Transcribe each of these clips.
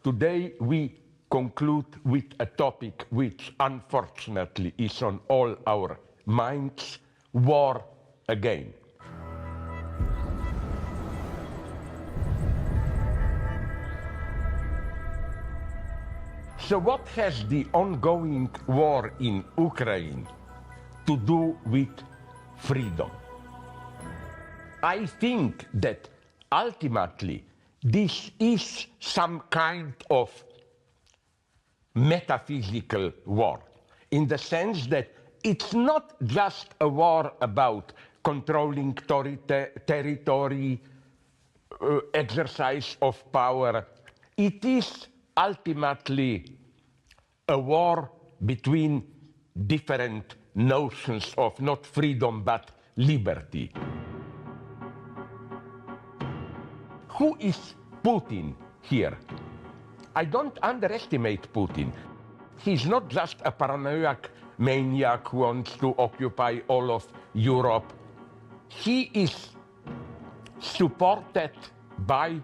today we conclude with a topic which unfortunately is on all our minds: war again. So what has the ongoing war in Ukraine to do with freedom? I think that ultimately this is some kind of metaphysical war, in the sense that it's not just a war about controlling territory, exercise of power. It is ultimately a war between different notions of not freedom but liberty. Who is Putin here? I don't underestimate Putin. He's not just a paranoid maniac who wants to occupy all of Europe. He is supported by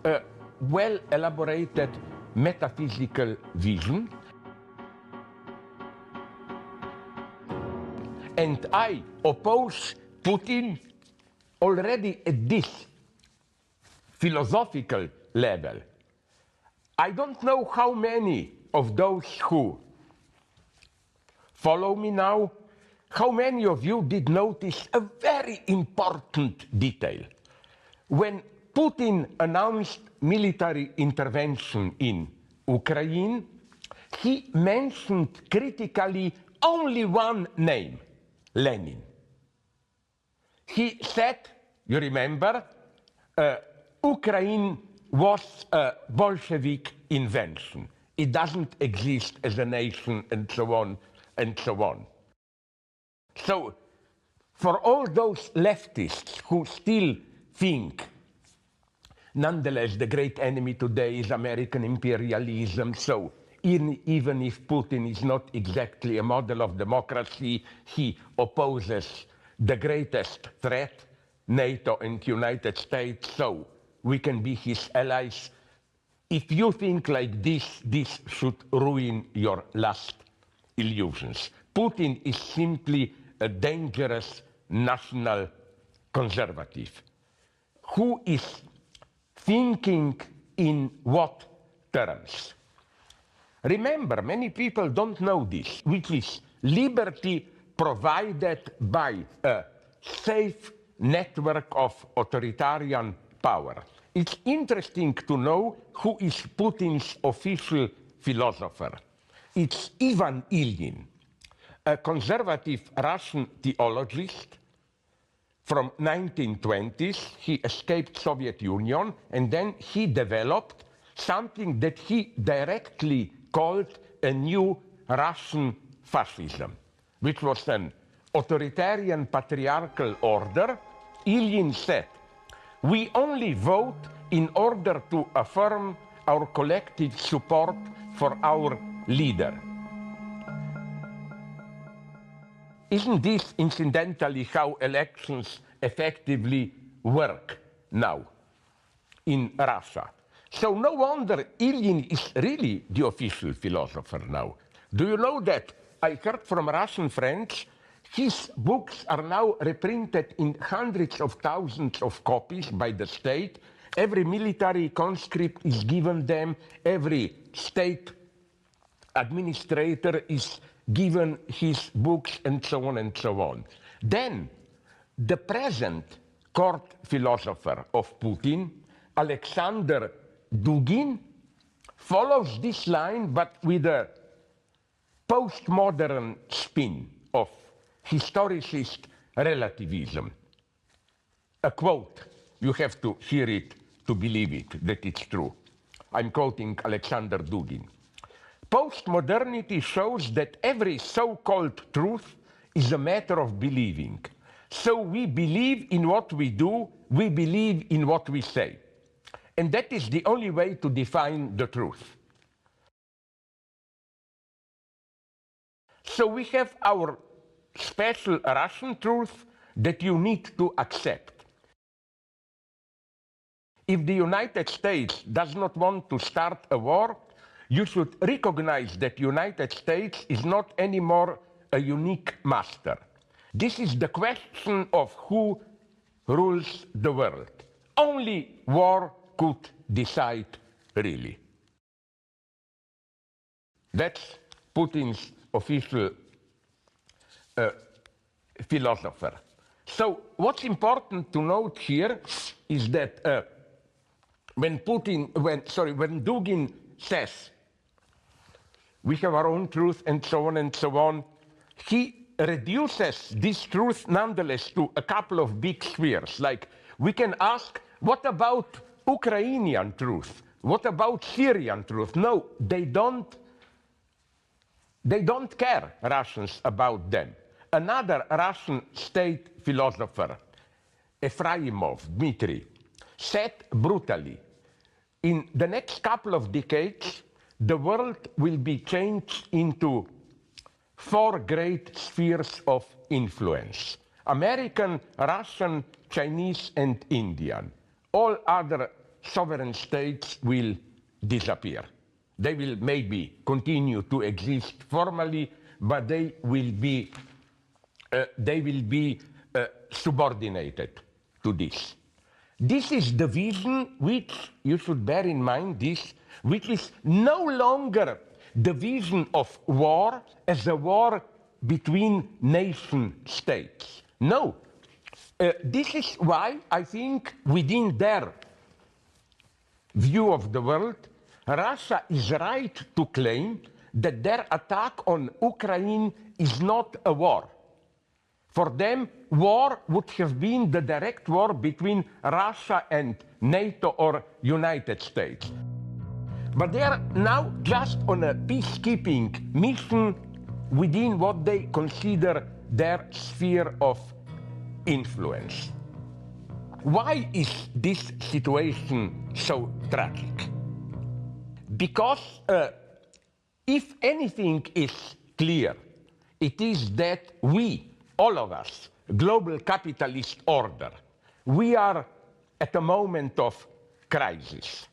a well-elaborated metaphysical vision. And I oppose Putin already at this philosophical level. I don't know how many of those who follow me now, how many of you did notice a very important detail. When Putin announced military intervention in Ukraine, he mentioned critically only one name: Lenin. He said, you remember, Ukraine was a Bolshevik invention. It doesn't exist as a nation, and so on, and so on. So, for all those leftists who still think, nonetheless, the great enemy today is American imperialism, so even if Putin is not exactly a model of democracy, he opposes the greatest threat, NATO and United States, so we can be his allies. If you think like this, this should ruin your last illusions. Putin is simply a dangerous national conservative who is thinking in what terms? Remember, many people don't know this, which is liberty provided by a safe network of authoritarian power. It's interesting to know who is Putin's official philosopher. It's Ivan Ilyin, a conservative Russian theologist from 1920s. He escaped Soviet Union, and then he developed something that he directly called a new Russian fascism, which was an authoritarian patriarchal order. Ilyin said, "We only vote in order to affirm our collective support for our leader." Isn't this incidentally how elections effectively work now in Russia? So no wonder Ilyin is really the official philosopher now. Do you know that I heard from Russian friends, his books are now reprinted in hundreds of thousands of copies by the state. Every military conscript is given them. Every state administrator is given his books, and so on and so on. Then, the present court philosopher of Putin, Alexander Dugin, follows this line, but with a postmodern spin of historicist relativism. A quote, you have to hear it to believe it, that it's true. I'm quoting Alexander Dugin. "Postmodernity shows that every so-called truth is a matter of believing. So we believe in what we do, we believe in what we say. And that is the only way to define the truth." So we have our special Russian truth that you need to accept. if the United States does not want to start a war, you should recognize that the United States is not anymore a unique master. This is the question of who rules the world. Only war could decide really. That's Putin's official philosopher. So what's important to note here is that when Dugin says we have our own truth and so on, he reduces this truth nonetheless to a couple of big spheres. Like we can ask, what about Ukrainian truth? What about Syrian truth? No, they don't care, Russians, about them. Another Russian state philosopher, Dimitri, said brutally, in the next couple of decades, the world will be changed into 4 great spheres of influence: American, Russian, Chinese, and Indian. All other sovereign states will disappear. They will maybe continue to exist formally, but they will be subordinated to this. This is the vision which you should bear in mind, which is no longer the vision of war as a war between nation states. No. This is why I think within their view of the world, Russia is right to claim that their attack on Ukraine is not a war. For them, war would have been the direct war between Russia and NATO or United States. But they are now just on a peacekeeping mission within what they consider their sphere of influence. Why is this situation so tragic? Because if anything is clear, it is that we, all of us, global capitalist order, we are at a moment of crisis.